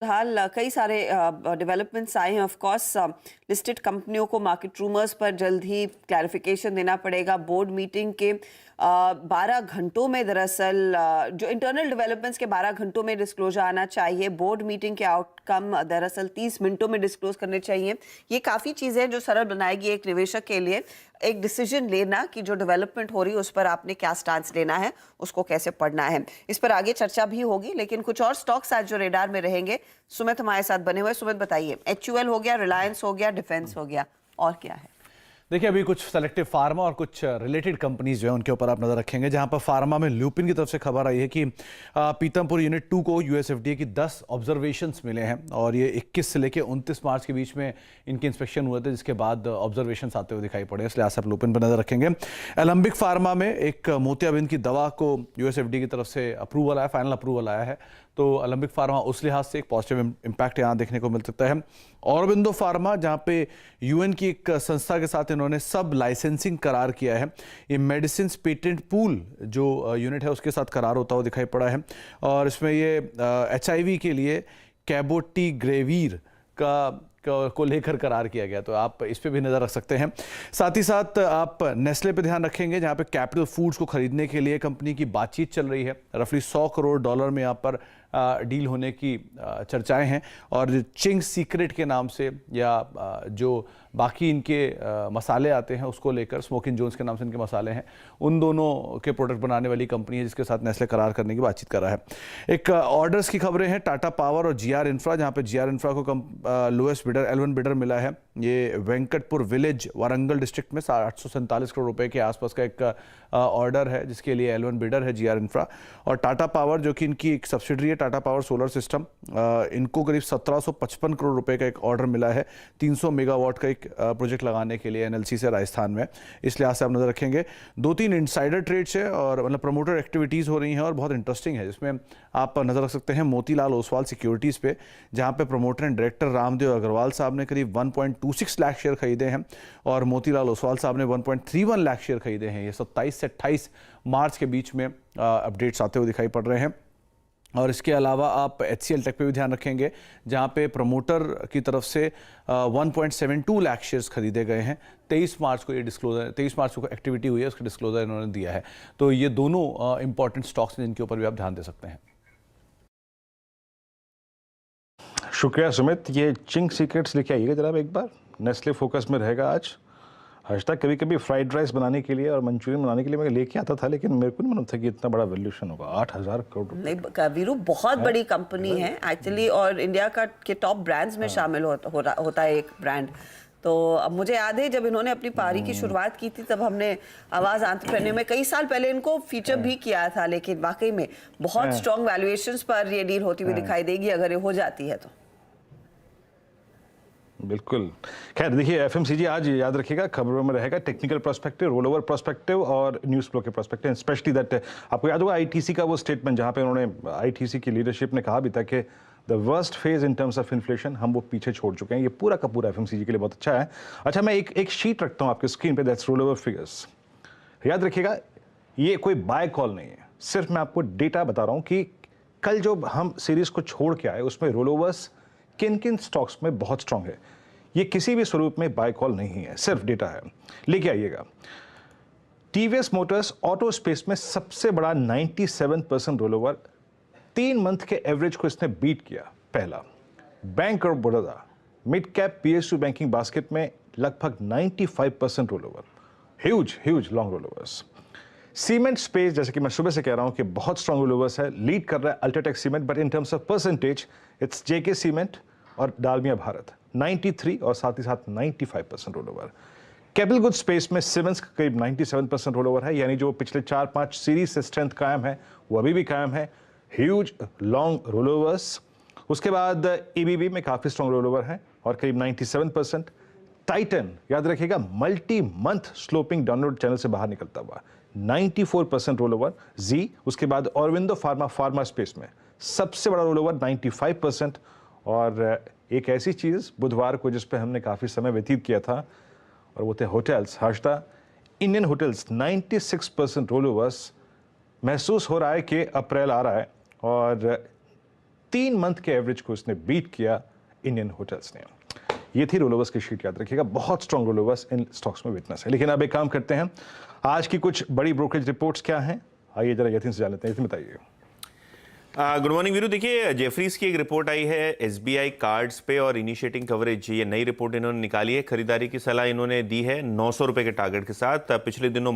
फिलहाल कई सारे डेवलपमेंट्स आए हैं। ऑफ कोर्स लिस्टेड कंपनियों को मार्केट रूमर्स पर जल्द ही क्लैरिफिकेशन देना पड़ेगा। बोर्ड मीटिंग के 12 घंटों में दरअसल जो इंटरनल डेवलपमेंट्स के 12 घंटों में डिस्क्लोजर आना चाहिए। बोर्ड मीटिंग के आउटकम दरअसल 30 मिनटों में डिस्क्लोज करने चाहिए। ये काफ़ी चीज़ें हैं जो सरल बनाएगी एक निवेशक के लिए एक डिसीजन लेना कि जो डेवलपमेंट हो रही है उस पर आपने क्या स्टांस लेना है, उसको कैसे पढ़ना है। इस पर आगे चर्चा भी होगी, लेकिन कुछ और स्टॉक्स आज जो रेडार में रहेंगे। सुमित हमारे साथ बने हुए। सुमित बताइए, HUL हो गया, रिलायंस हो गया, डिफेंस हो गया, और क्या है? देखिए, अभी कुछ सेलेक्टिव फार्मा और कुछ रिलेटेड कंपनीज जो है उनके ऊपर आप नजर रखेंगे, जहां पर फार्मा में ल्यूपिन की तरफ से खबर आई है कि पीतमपुर यूनिट 2 को USFDA की 10 ऑब्जर्वेशंस मिले हैं और ये 21 से लेकर 29 मार्च के बीच में इनके इंस्पेक्शन हुए थे, जिसके बाद ऑब्जर्वेशंस आते हुए दिखाई पड़े। इसलिए आज आप ल्यूपिन पर नजर रखेंगे। एलम्बिक फार्मा में एक मोतियाबिंद की दवा को USFDA की तरफ से अप्रूवल आया, फाइनल अप्रूवल आया है, तो एलम्बिक फार्मा उस लिहाज से एक पॉजिटिव इम्पैक्ट यहाँ देखने को मिल सकता है। औरबिंदो फार्मा, जहाँ पे UN की एक संस्था के साथ इन्होंने सब लाइसेंसिंग करार किया है। ये मेडिसिन पेटेंट पूल जो यूनिट है उसके साथ करार होता हुआ दिखाई पड़ा है और इसमें ये HIV के लिए कैबोटिग्रेवीर को लेकर करार किया गया, तो आप इस पे भी नज़र रख सकते हैं। साथ ही साथ आप नेस्ले पे ध्यान रखेंगे, जहाँ पे कैपिटल फूड्स को खरीदने के लिए कंपनी की बातचीत चल रही है। रफली $100 करोड़ में यहाँ पर डील होने की चर्चाएं हैं और चिंग सीक्रेट के नाम से या जो बाकी इनके मसाले आते हैं उसको लेकर, स्मोकिंग जोन्स के नाम से इनके मसाले हैं, उन दोनों के प्रोडक्ट बनाने वाली कंपनी है जिसके साथ नेस्ले करार करने की बातचीत कर रहा है। एक ऑर्डर्स की खबरें हैं टाटा पावर और GR इंफ्रा, जहाँ पे GR इंफ्रा को लोएस्ट बिडर L1 बिडर मिला है। ये वेंकटपुर विलेज वारंगल डिस्ट्रिक्ट में 847 करोड़ रुपए के आसपास का एक ऑर्डर है, जिसके लिए L1 बिडर है GR इंफ्रा। और टाटा पावर, जो कि इनकी एक सब्सिडरी है, टाटा पावर सोलर सिस्टम, इनको करीब 1755 करोड़ रुपए का एक ऑर्डर मिला है 300 मेगावाट का एक प्रोजेक्ट लगाने के लिए NLC से राजस्थान में। इस लिहाज से आप नजर रखेंगे। 2-3 इनसाइडर ट्रेड्स है और मतलब प्रमोटर एक्टिविटीज़ हो रही हैं और बहुत इंटरेस्टिंग है, जिसमें आप नजर रख सकते हैं मोतीलाल ओसवाल सिक्योरिटीज़ पे, जहाँ पे promoter and director Ramdev Agarwal साहब ने करीब 1.26 लाख शेयर खरीदे हैं और मोतीलाल ओसवाल साहब ने 1.31 लाख शेयर खरीदे हैं। ये 27 से 28 मार्च के बीच में अपडेट्स आते हुए दिखाई पड़ रहे हैं। और इसके अलावा आप HCL टेक पे भी ध्यान रखेंगे, जहाँ पे प्रमोटर की तरफ से 1.72 लाख शेयर्स खरीदे गए हैं। 23 मार्च को ये डिस्क्लोजर, 23 मार्च को एक्टिविटी हुई है, उसका डिस्क्लोजर इन्होंने दिया है। तो ये दोनों इंपॉर्टेंट स्टॉक्स हैं जिनके ऊपर भी आप ध्यान दे सकते हैं। शुक्रिया सुमित। ये चिंग सीक्रेट्स लेके आइएगा जनाब एक बार, नेस्ले फोकस में रहेगा आज। hashtag कभी कभी फ्राइड राइस बनाने के लिए और मंचूरियन बनाने के लिए मैं लेके आता था, लेकिन मेरे को नहीं मालूम था कि इतना बड़ा वैल्यूएशन होगा, 8000 करोड़ रुपए। नहीं वीरू, बहुत बड़ी कंपनी है एक्चुअली और इंडिया का के टॉप ब्रांड्स में शामिल होता है एक ब्रांड। तो अब मुझे याद है जब इन्होंने अपनी पारी की शुरुआत की थी तब हमने आवाज़ एंटरप्रेन्योर में कई साल पहले इनको फीचर भी किया था, लेकिन वाकई में बहुत स्ट्रॉन्ग वैल्यूएशंस पर ये डील होती हुई दिखाई देगी अगर ये हो जाती है तो। बिल्कुल। खैर देखिए, FMCG आज याद रखिएगा खबरों में रहेगा technical perspective, roll over perspective और न्यूज़ फ्लो के पर्सपेक्टिव, स्पेशली दैट आपको याद होगा ITC का वो स्टेटमेंट जहां पे उन्होंने ITC की लीडरशिप ने कहा भी था कि the worst phase in terms of inflation हम वो पीछे छोड़ चुके हैं। ये पूरा का पूरा FMCG के लिए बहुत अच्छा है। अच्छा, मैं एक शीट रखता हूँ आपके स्क्रीन पे, दैट्स रोल ओवर फिगर्स। याद रखिएगा, ये कोई बाय कॉल नहीं है, सिर्फ मैं आपको डेटा बता रहा हूँ कि कल जो हम सीरीज को छोड़ के आए उसमें रोल ओवर्स किन किन स्टॉक्स में बहुत स्ट्रांग है। ये किसी भी स्वरूप में बाय कॉल नहीं है, सिर्फ डेटा है। लेके आइएगा, TVS मोटर्स ऑटो स्पेस में सबसे बड़ा 97% रोल ओवर, 3 मंथ के एवरेज को इसने बीट किया। पहला, bank of Baroda mid cap PSU banking basket में लगभग 95% roll over, huge long roll overs. Cement space, जैसे कि मैं सुबह से कह रहा हूं कि बहुत स्ट्रॉन्ग रोल ओवर्स है, लीड कर रहा है UltraTech cement, but in terms of percentage it's JK cement और डालमिया भारत 93 और साथ ही साथ 95% roll over. Capital good space में सिमेंस का करीब 97% रोल ओवर है, यानी जो पिछले 4-5 सीरीज से स्ट्रेंथ कायम है वो अभी भी कायम है, ह्यूज लॉन्ग रोल ओवर्स। उसके बाद EBB में काफी स्ट्रॉन्ग रोल ओवर है और करीब 97%। टाइटन, याद रखिएगा, multi month sloping downward channel से बाहर निकलता हुआ 94% रोल ओवर। जी, उसके बाद ऑरबिंदो फार्मा स्पेस में सबसे बड़ा रोल ओवर 95%। और एक ऐसी चीज बुधवार को जिस पे हमने काफी समय व्यतीत किया था और वो थे hotels. Harshada, Indian hotels 96% roll overs. महसूस हो रहा है कि अप्रैल आ रहा है और 3 मंथ के एवरेज को इसने बीट किया इंडियन होटल्स ने। ये थी रोलोवर्स की शीट, याद रखिएगा, बहुत स्ट्रॉन्ग रोलोवर्स इन स्टॉक्स में विटनेस है। लेकिन अब एक काम करते हैं, आज की कुछ बड़ी ब्रोकरेज रिपोर्ट्स क्या हैं, आइए जरा यतीन से जान लेते हैं। यतीन बताइए। Good morning Veeru. देखिए, जेफरीज की एक रिपोर्ट आई है एसबीआई कार्ड्स पे और इनिशिएटिंग कवरेज, ये नई रिपोर्ट इन्होंने निकाली है। खरीदारी की सलाह इन्होंने दी है 900 रुपए के टारगेट के साथ। पिछले दिनों